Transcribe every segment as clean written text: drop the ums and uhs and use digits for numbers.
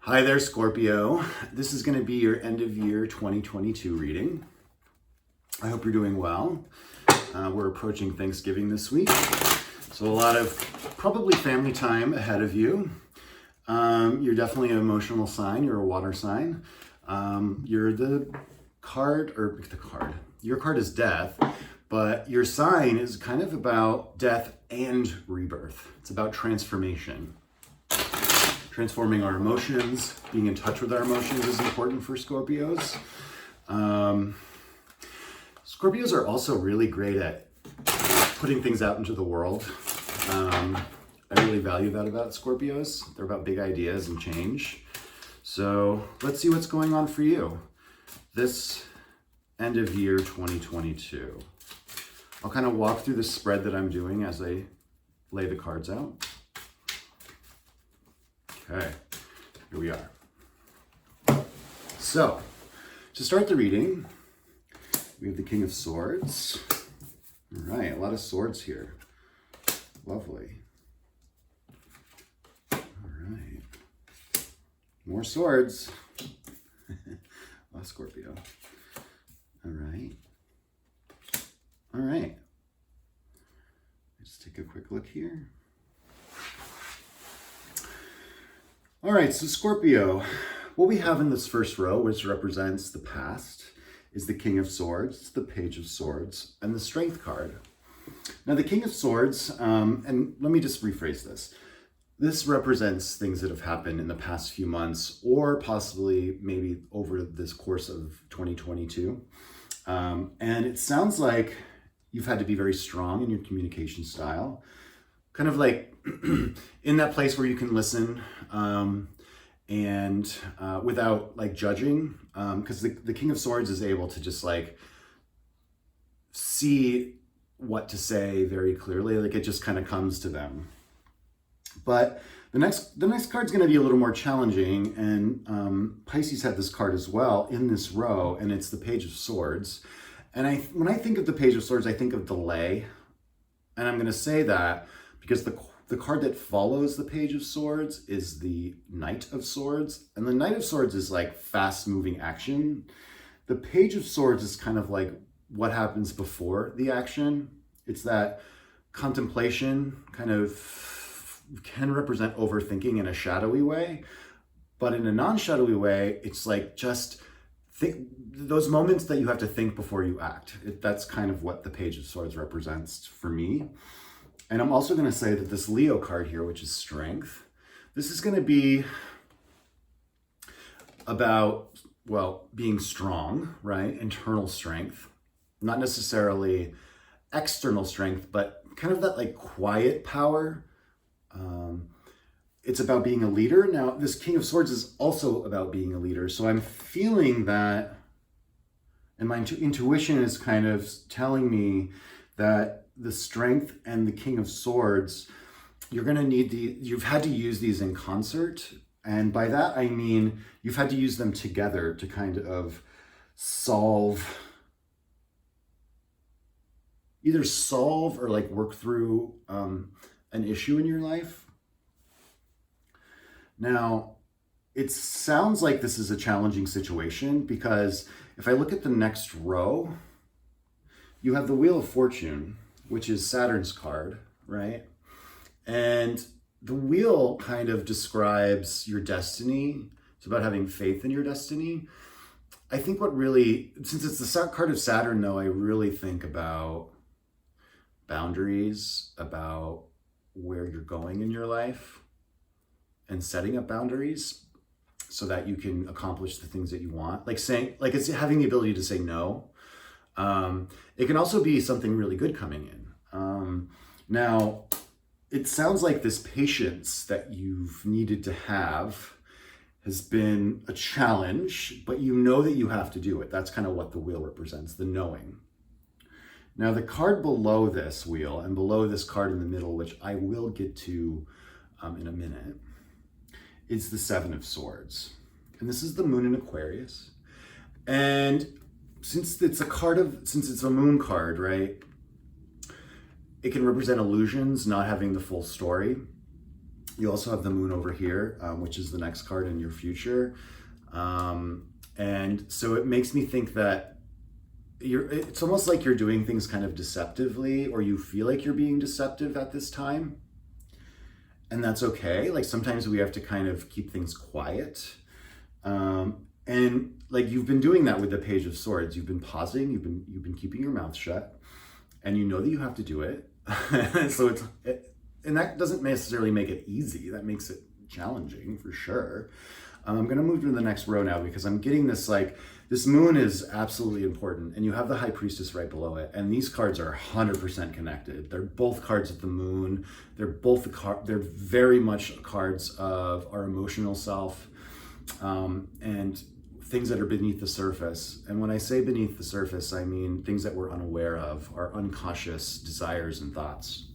Hi there, Scorpio. This is going to be your end of year 2022 reading. I hope you're doing well. We're approaching Thanksgiving this week, so a lot of probably family time ahead of you. You're definitely an emotional sign. You're a water sign. Your card is death, but your sign is kind of about death and rebirth. It's about transformation. Transforming our emotions, being in touch with our emotions is important for Scorpios. Scorpios are also really great at putting things out into the world. I really value that about Scorpios. They're about big ideas and change. So let's see what's going on for you this end of year 2022. I'll kind of walk through the spread that I'm doing as I lay the cards out. Okay, here we are. So, to start the reading, we have the King of Swords. All right, a lot of swords here. Lovely. All right. More swords. Oh, Scorpio. All right. All right. Let's take a quick look here. All right, so Scorpio, what we have in this first row, which represents the past, is the King of Swords, the Page of Swords, and the Strength card. Now, the King of Swords, and let me just rephrase this. This represents things that have happened in the past few months, or possibly maybe over this course of 2022. And it sounds like you've had to be very strong in your communication style. Kind of like in that place where you can listen and without like judging, because the King of Swords is able to just like see what to say very clearly. Like it just kind of comes to them. But the next card's going to be a little more challenging, and Pisces had this card as well in this row, and it's the Page of Swords. And when I think of the Page of Swords, I think of delay, and I'm going to say that because the card that follows the Page of Swords is the Knight of Swords. And the Knight of Swords is like fast-moving action. The Page of Swords is kind of like what happens before the action. It's that contemplation, kind of can represent overthinking in a shadowy way. But in a non-shadowy way, it's like just those moments that you have to think before you act. That's kind of what the Page of Swords represents for me. And I'm also going to say that this Leo card here, which is Strength, this is going to be about, well, being strong, right? Internal strength, not necessarily external strength, but kind of that like quiet power. It's about being a leader. Now, this King of Swords is also about being a leader. So I'm feeling that, and my intuition is kind of telling me that the Strength and the King of Swords, you're going to need you've had to use these in concert. And by that, I mean, you've had to use them together to kind of either solve or like work through an issue in your life. Now, it sounds like this is a challenging situation because if I look at the next row, you have the Wheel of Fortune, which is Saturn's card, right? And the wheel kind of describes your destiny. It's about having faith in your destiny. I think since it's the card of Saturn though, I really think about boundaries, about where you're going in your life and setting up boundaries so that you can accomplish the things that you want. Like it's having the ability to say no. It can also be something really good coming in. Now, it sounds like this patience that you've needed to have has been a challenge, but you know that you have to do it. That's kind of what the wheel represents, the knowing. Now, the card below this wheel and below this card in the middle, which I will get to in a minute, is the Seven of Swords. And this is the Moon in Aquarius. And since it's a moon card, right? It can represent illusions, not having the full story. You also have the moon over here, which is the next card in your future. And so it makes me think that it's almost like you're doing things kind of deceptively, or you feel like you're being deceptive at this time. And that's okay. Like sometimes we have to kind of keep things quiet. And like you've been doing that with the Page of Swords. You've been pausing, you've been keeping your mouth shut, and you know that you have to do it. So and that doesn't necessarily make it easy. That makes it challenging for sure. I'm gonna move to the next row now because I'm getting this like, this moon is absolutely important, and you have the High Priestess right below it. And these cards are 100% connected. They're both cards of the moon. They're both they're very much cards of our emotional self, and things that are beneath the surface. And when I say beneath the surface, I mean things that we're unaware of, our unconscious desires and thoughts.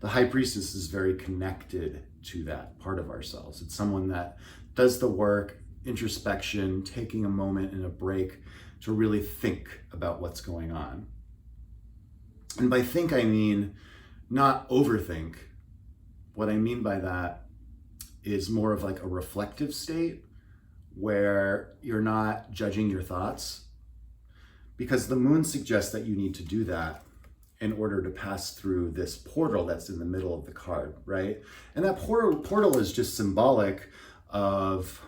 The High Priestess is very connected to that part of ourselves. It's someone that does the work, introspection, taking a moment and a break to really think about what's going on. And by think, I mean not overthink. What I mean by that is more of like a reflective state where you're not judging your thoughts, because the moon suggests that you need to do that in order to pass through this portal that's in the middle of the card, right? And that portal is just symbolic of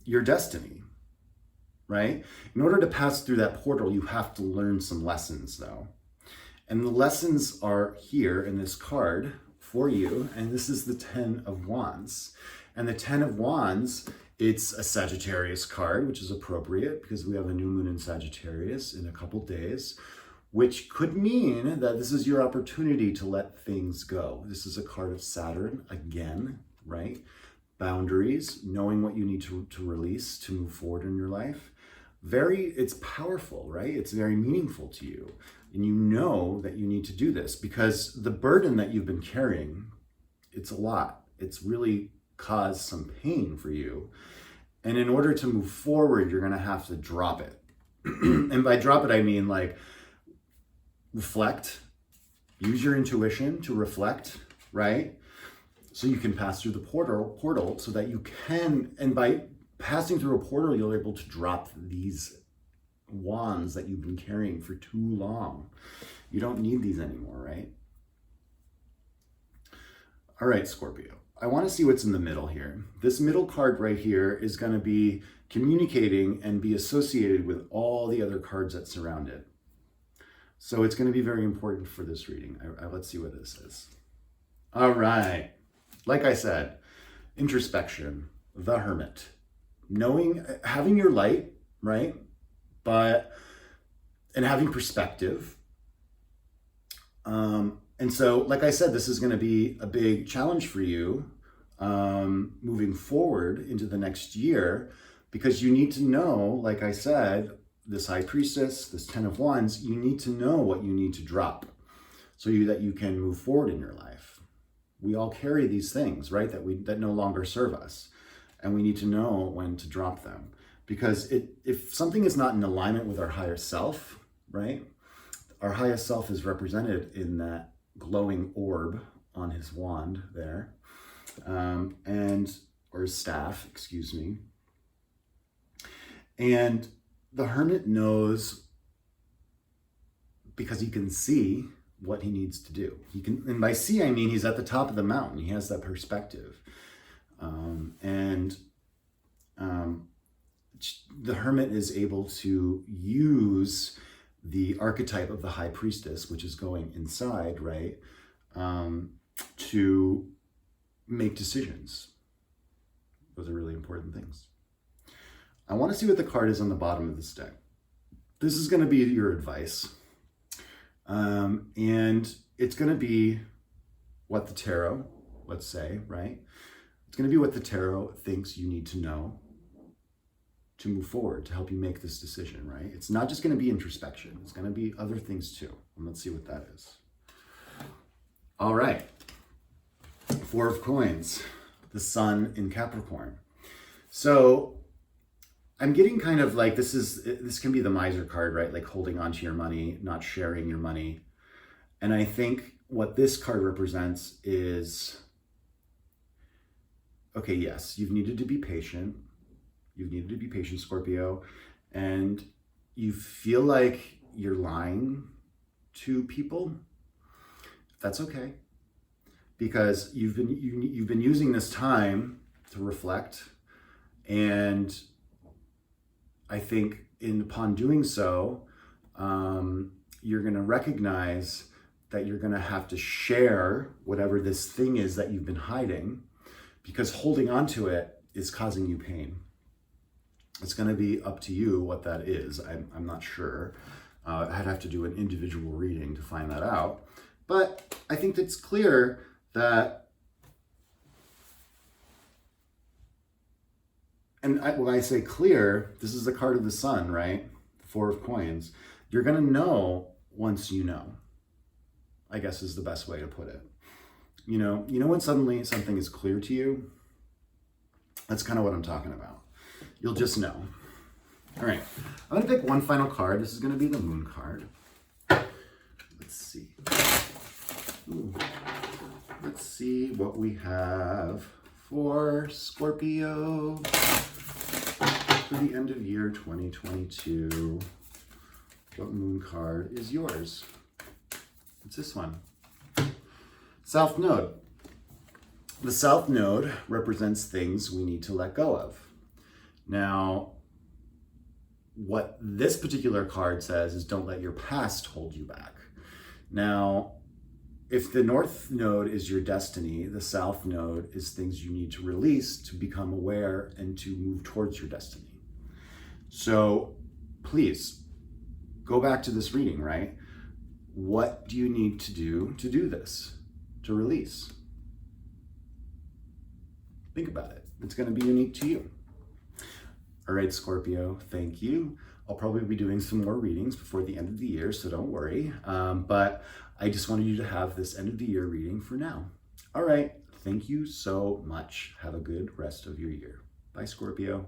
your destiny, right? In order to pass through that portal, you have to learn some lessons though. And the lessons are here in this card for you. And this is the 10 of Wands. And the 10 of Wands, it's a Sagittarius card, which is appropriate because we have a new moon in Sagittarius in a couple days, which could mean that this is your opportunity to let things go. This is a card of Saturn again, right? Boundaries, knowing what you need to release to move forward in your life. It's powerful, right? It's very meaningful to you. And you know that you need to do this because the burden that you've been carrying, it's a lot. It's really caused some pain for you. And in order to move forward, you're gonna have to drop it. And by drop it, I mean like reflect, use your intuition to reflect, right? So you can pass through the portal so that you can, and by passing through a portal, you're able to drop these wands that you've been carrying for too long. You don't need these anymore, right? All right, Scorpio. I want to see what's in the middle here. This middle card right here is going to be communicating and be associated with all the other cards that surround it. So it's going to be very important for this reading. Let's see what this is. All right. Like I said, introspection, the Hermit, having your light, right? And having perspective. And so, like I said, this is going to be a big challenge for you moving forward into the next year, because you need to know, like I said, this High Priestess, this 10 of Wands, you need to know what you need to drop so that you can move forward in your life. We all carry these things, right, that no longer serve us. And we need to know when to drop them. Because if something is not in alignment with our higher self, right, our highest self is represented in that glowing orb on his wand there, or his staff, excuse me. And the Hermit knows, because he can see what he needs to do. And by see, I mean he's at the top of the mountain. He has that perspective. The Hermit is able to use the archetype of the High Priestess, which is going inside, right, to make decisions. Those are really important things. I want to see what the card is on the bottom of this deck. This is going to be your advice. And it's going to be what the tarot, let's say, right? It's going to be what the tarot thinks you need to know to move forward, to help you make this decision, right? It's not just going to be introspection. It's going to be other things too. And let's see what that is. All right. 4 of Coins, the Sun in Capricorn. So I'm getting kind of like, this can be the miser card, right? Like holding on to your money, not sharing your money. And I think what this card represents is okay, yes, you've needed to be patient. You've needed to be patient, Scorpio, and you feel like you're lying to people. That's okay, because you've been using this time to reflect, and I think upon doing so, you're going to recognize that you're going to have to share whatever this thing is that you've been hiding, because holding on to it is causing you pain. It's going to be up to you what that is. I'm not sure. I'd have to do an individual reading to find that out. But I think it's clear that, and when I say clear, this is the card of the sun, right? The Four of Coins. You're going to know once you know, I guess is the best way to put it. You know when suddenly something is clear to you? That's kind of what I'm talking about. You'll just know. All right, I'm going to pick one final card. This is going to be the Moon card. Let's see. Ooh. Let's see what we have for Scorpio for the end of year 2022. What Moon card is yours? It's this one. South Node. The South Node represents things we need to let go of. Now, what this particular card says is don't let your past hold you back. Now, if the North Node is your destiny, the South Node is things you need to release to become aware and to move towards your destiny. So please go back to this reading, right? What do you need to do this, to release? Think about it. It's going to be unique to you. All right, Scorpio, thank you. I'll probably be doing some more readings before the end of the year, so don't worry. But I just wanted you to have this end of the year reading for now. All right, thank you so much. Have a good rest of your year. Bye, Scorpio.